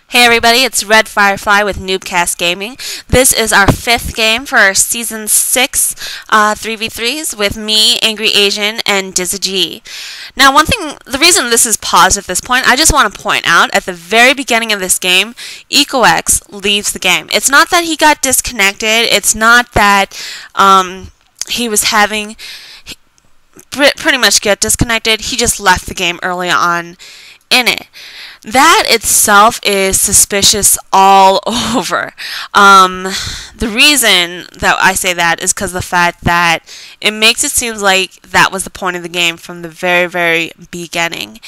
Hey everybody, it's Redfirefly with NewbCast Gaming. This is our 5th game for our Season 6 3v3s with me, AngryAsian, and DizzyG. Now the reason this is paused at this point, I just want to point out, at the very beginning of this game, EcoX leaves the game. It's not that he got disconnected, it's not that he was having pretty much get disconnected, he just left the game early on in it. That itself is suspicious all over. The reason that I say that is because of the fact that it makes it seem like that was the point of the game from the very, very beginning.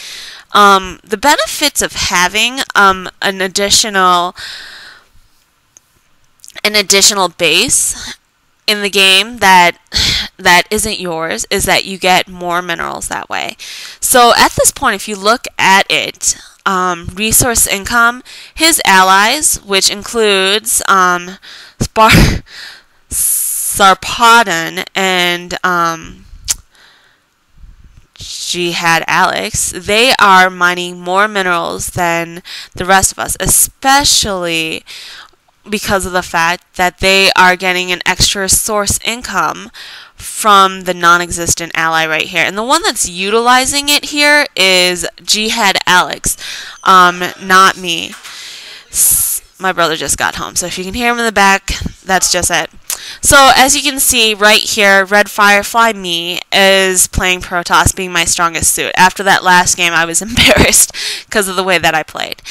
The benefits of having an additional base in the game that isn't yours is that you get more minerals that way. So at this point, if you look at it, resource income, his allies, which includes Sarpadon and Jihad Alex, they are mining more minerals than the rest of us, especially because of the fact that they are getting an extra source income from the non-existent ally right here. And the one that's utilizing it here is Jihad Alex, not me. My brother just got home, so if you can hear him in the back, that's just it. So as you can see right here, Redfirefly me is playing Protoss, being my strongest suit. After that last game, I was embarrassed because of the way that I played.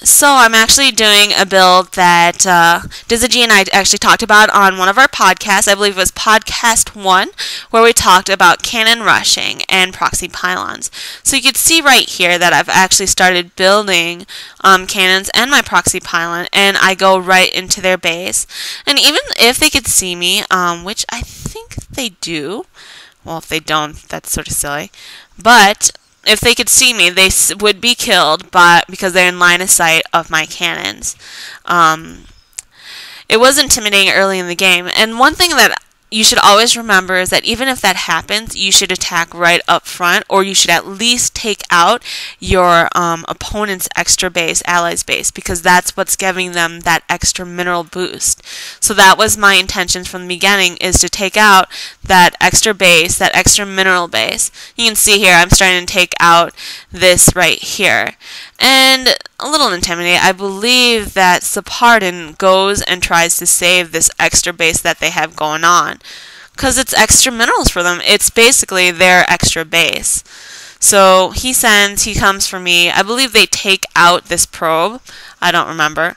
So I'm actually doing a build that DizzyG and I actually talked about on one of our podcasts. I believe it was podcast 1, where we talked about cannon rushing and proxy pylons. So you can see right here that I've actually started building cannons and my proxy pylon, and I go right into their base. And even if they could see me, which I think they do, well, if they don't, that's sort of silly, but if they could see me, they would be killed because they're in line of sight of my cannons. It was intimidating early in the game, and one thing that you should always remember is that even if that happens, you should attack right up front, or you should at least take out your opponent's extra base, ally's base, because that's what's giving them that extra mineral boost. So that was my intention from the beginning, is to take out that extra base, that extra mineral base. You can see here I'm starting to take out this right here. And a little intimidating, I believe that Sarpadon goes and tries to save this extra base that they have going on, because it's extra minerals for them. It's basically their extra base. So he comes for me. I believe they take out this probe. I don't remember.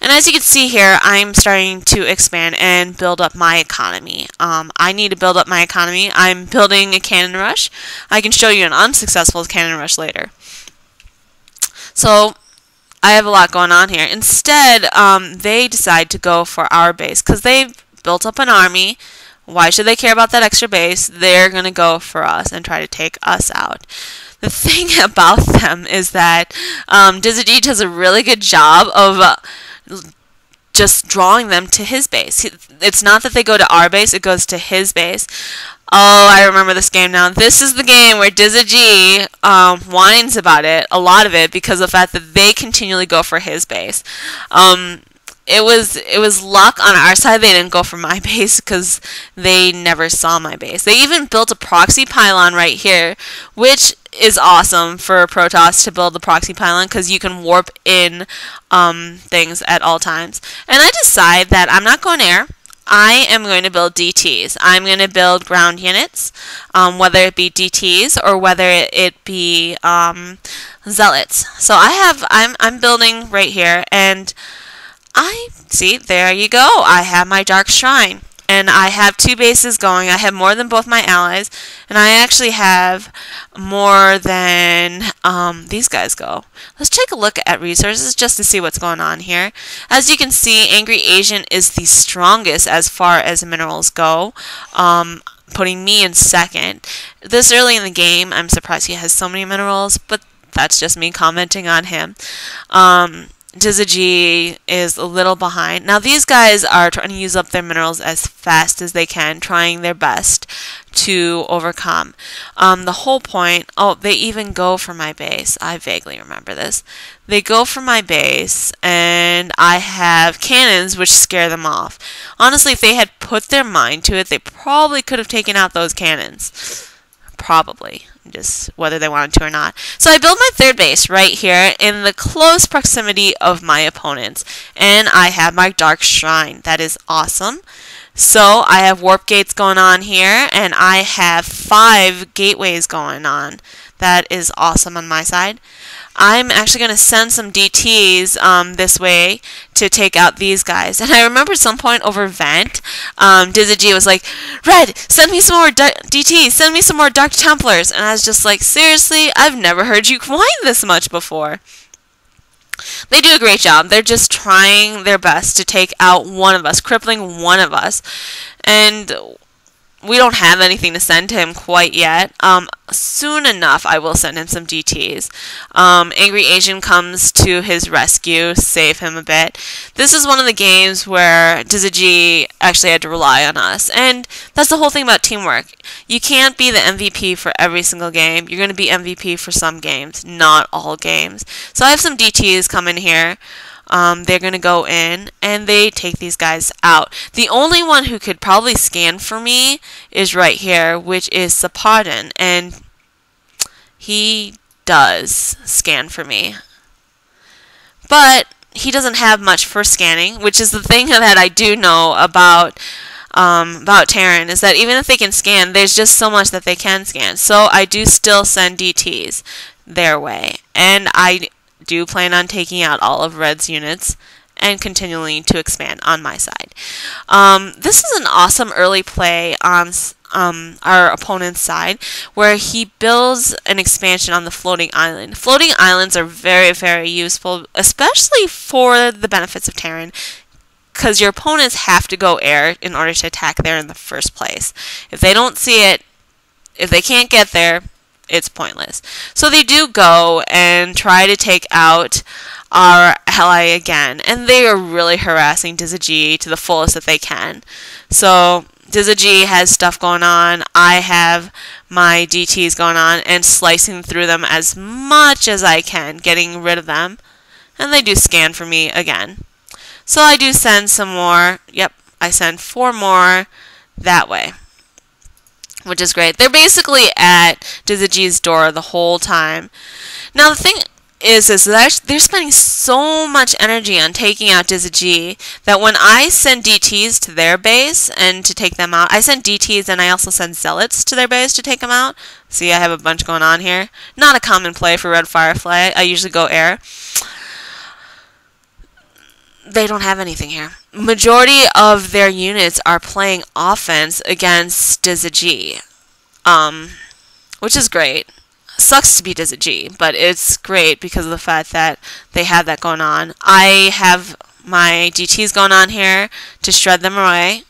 And as you can see here, I'm starting to expand and build up my economy. I need to build up my economy. I'm building a cannon rush. I can show you an unsuccessful cannon rush later. So I have a lot going on here. Instead, they decide to go for our base because they've built up an army. Why should they care about that extra base? They're going to go for us and try to take us out. The thing about them is that DizzyG does a really good job of just drawing them to his base. It's not that they go to our base, it goes to his base. Oh, I remember this game now. This is the game where DizzyG whines about it, a lot of it, because of the fact that they continually go for his base. It was luck on our side they didn't go for my base, because they never saw my base. They even built a proxy pylon right here, which is awesome for Protoss to build the proxy pylon, because you can warp in things at all times. And I decide that I'm not going air. I am going to build DTs. I'm going to build ground units, whether it be DTs or whether it be zealots. So I'm building right here, and I see, there you go. I have my dark shrine, and I have 2 bases going. I have more than both my allies, and I actually have more than these guys go. Let's take a look at resources just to see what's going on here. As you can see, AngryAsian is the strongest as far as minerals go, putting me in second. This early in the game, I'm surprised he has so many minerals, but that's just me commenting on him. Dizzy is a little behind. Now these guys are trying to use up their minerals as fast as they can, trying their best to overcome. The whole point, oh, they even go for my base. I vaguely remember this. They go for my base, and I have cannons which scare them off. Honestly, if they had put their mind to it, they probably could have taken out those cannons. Probably. Just whether they wanted to or not. So I build my third base right here in the close proximity of my opponents. And I have my Dark Shrine. That is awesome. So I have warp gates going on here, and I have 5 gateways going on. That is awesome on my side. I'm actually going to send some DTs this way to take out these guys. And I remember at some point over Vent, Dizzy was like, Red, send me some more DTs, send me some more Dark Templars. And I was just like, seriously, I've never heard you whine this much before. They do a great job. They're just trying their best to take out one of us, crippling one of us. And we don't have anything to send to him quite yet. Soon enough, I will send him some DTs. AngryAsian comes to his rescue, save him a bit. This is one of the games where Dizzy actually had to rely on us. And that's the whole thing about teamwork. You can't be the MVP for every single game. You're going to be MVP for some games, not all games. So I have some DTs coming here. They're going to go in, and they take these guys out. The only one who could probably scan for me is right here, which is Sapadin, and he does scan for me. But he doesn't have much for scanning, which is the thing that I do know about Terran, is that even if they can scan, there's just so much that they can scan. So I do still send DTs their way, and I do plan on taking out all of Red's units and continuing to expand on my side. This is an awesome early play on our opponent's side, where he builds an expansion on the floating island. Floating islands are very, very useful, especially for the benefits of Terran, because your opponents have to go air in order to attack there in the first place. If they don't see it, if they can't get there, it's pointless. So they do go and try to take out our ally again, and they are really harassing Dizzy to the fullest that they can. So Dizzy has stuff going on, I have my DTs going on, and slicing through them as much as I can, getting rid of them, and they do scan for me again. So I do send some more. Yep, I send 4 more that way, which is great. They're basically at Dizzy's door the whole time. Now the thing is that they're spending so much energy on taking out Dizzy that when I send DTs to their base and to take them out, I send DTs and I also send Zealots to their base to take them out. See, I have a bunch going on here. Not a common play for Redfirefly. I usually go air. They don't have anything here. Majority of their units are playing offense against Dizzy, which is great. Sucks to be Dizzy, but it's great because of the fact that they have that going on. I have my DTs going on here to shred them away,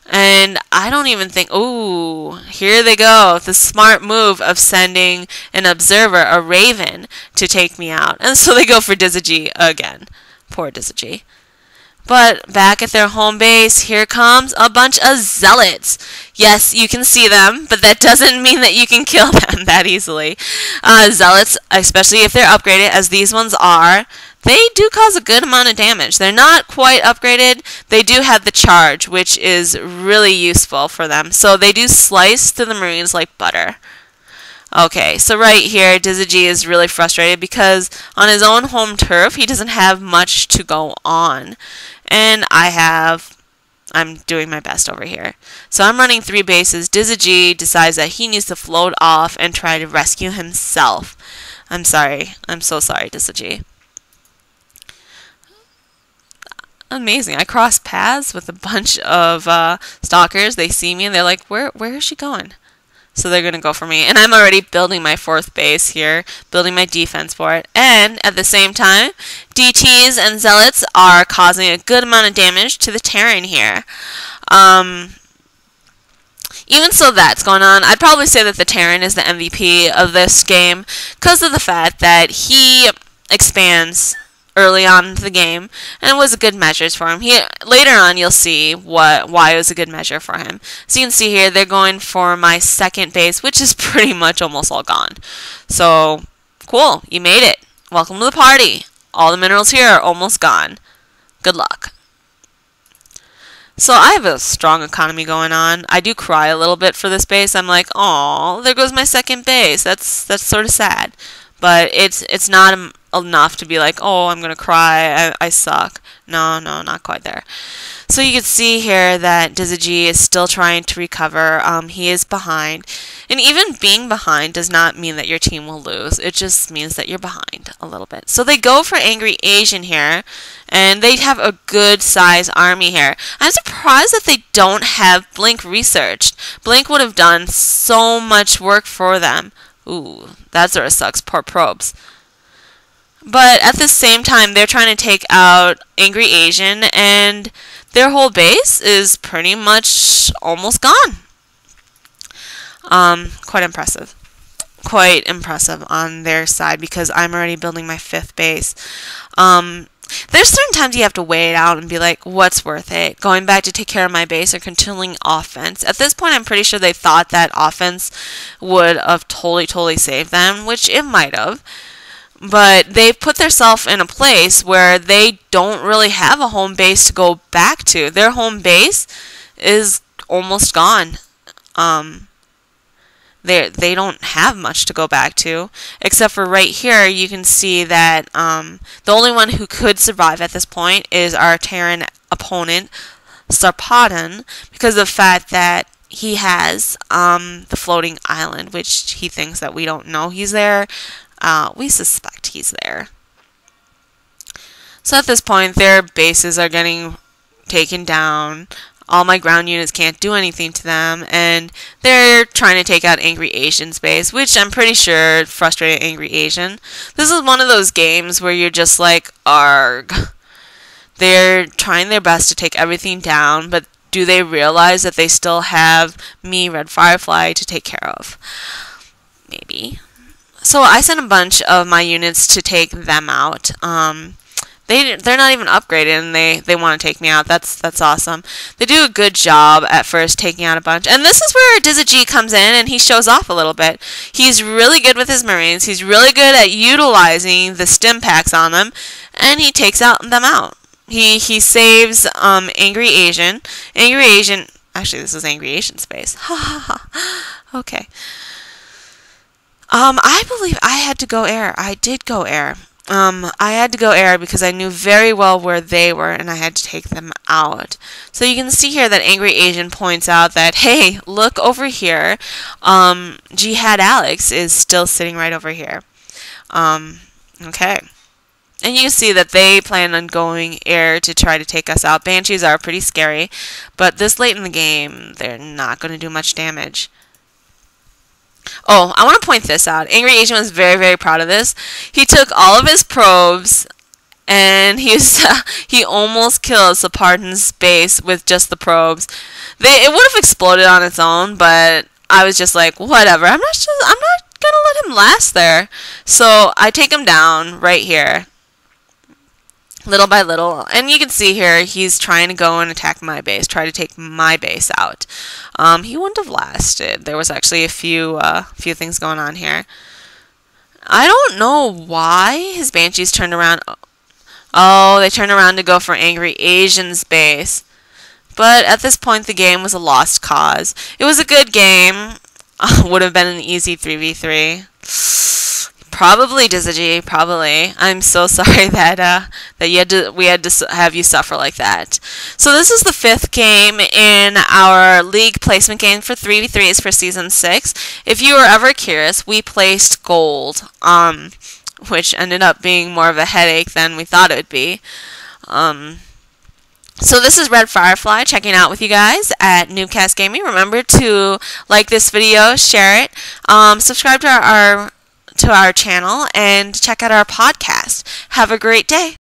and I don't even think, ooh, here they go. The smart move of sending an observer, a Raven, to take me out. And so they go for Dizzy again. Poor Dizzy. But back at their home base, here comes a bunch of Zealots. Yes, you can see them, but that doesn't mean that you can kill them that easily. Zealots, especially if they're upgraded, as these ones are, they do cause a good amount of damage. They're not quite upgraded. They do have the charge, which is really useful for them. So they do slice through the Marines like butter. Okay, so right here, Dizzy is really frustrated because on his own home turf, he doesn't have much to go on. And I'm doing my best over here. So I'm running 3 bases. Dizzy decides that he needs to float off and try to rescue himself. I'm sorry. I'm so sorry, Dizzy. Amazing. I cross paths with a bunch of stalkers. They see me and they're like, where is she going? So they're going to go for me. And I'm already building my 4th base here, building my defense for it. And at the same time, DTs and Zealots are causing a good amount of damage to the Terran here. Even so that's going on, I'd probably say that the Terran is the MVP of this game because of the fact that he expands early on into the game, and it was a good measure for him. Later on, you'll see why it was a good measure for him. So you can see here, they're going for my second base, which is pretty much almost all gone. So, cool, you made it. Welcome to the party. All the minerals here are almost gone. Good luck. So I have a strong economy going on. I do cry a little bit for this base. I'm like, oh, there goes my second base. That's sort of sad. But it's not enough to be like, oh, I'm going to cry, I suck. No, not quite there. So you can see here that Dizzy is still trying to recover. He is behind. And even being behind does not mean that your team will lose. It just means that you're behind a little bit. So they go for AngryAsian here, and they have a good size army here. I'm surprised that they don't have Blink researched. Blink would have done so much work for them. Ooh, that sort of sucks. Poor probes. But at the same time, they're trying to take out AngryAsian, and their whole base is pretty much almost gone. Quite impressive. Quite impressive on their side, because I'm already building my 5th base. There's certain times you have to weigh it out and be like, what's worth it? Going back to take care of my base or continuing offense? At this point, I'm pretty sure they thought that offense would have totally saved them, which it might have. But they've put themselves in a place where they don't really have a home base to go back to. Their home base is almost gone. They don't have much to go back to, except for right here. You can see that the only one who could survive at this point is our Terran opponent, Starcraft, because of the fact that he has the floating island, which he thinks that we don't know he's there. We suspect he's there. So at this point, their bases are getting taken down. All my ground units can't do anything to them, and they're trying to take out AngryAsian's base, which I'm pretty sure frustrated AngryAsian. This is one of those games where you're just like, arg. They're trying their best to take everything down, but do they realize that they still have me, Redfirefly, to take care of? Maybe. So I sent a bunch of my units to take them out. They're not even upgraded, and they want to take me out. That's awesome. They do a good job at first taking out a bunch. And this is where Dizzy comes in, and he shows off a little bit. He's really good with his Marines. He's really good at utilizing the stim packs on them, and he takes them out. He saves AngryAsian. AngryAsian. Actually, this is AngryAsian space. Ha ha ha. Okay. I believe I had to go air. I did go air. I had to go air because I knew very well where they were, and I had to take them out. So you can see here that AngryAsian points out that, hey, look over here. Jihad Alex is still sitting right over here. Okay. And you can see that they plan on going air to try to take us out. Banshees are pretty scary, but this late in the game, they're not going to do much damage. Oh, I want to point this out. AngryAsian was very proud of this. He took all of his probes, and he almost killed Spartan's base with just the probes. It would have exploded on its own, but I was just like, whatever. I'm not gonna let him last there. So I take him down right here, little by little, and you can see here he's trying to go and attack my base, try to take my base out. He wouldn't have lasted. There was actually a few things going on here. I don't know why his Banshees turned around. Oh, they turned around to go for AngryAsian's base. But at this point, the game was a lost cause. It was a good game. Would have been an easy 3v3. Probably, Dizzy, probably. I'm so sorry that we had to have you suffer like that. So this is the 5th game in our league placement game for 3v3s for Season 6. If you were ever curious, we placed gold, which ended up being more of a headache than we thought it would be. So this is Redfirefly checking out with you guys at NewbCast Gaming. Remember to like this video, share it, subscribe to our channel, and check out our podcast. Have a great day.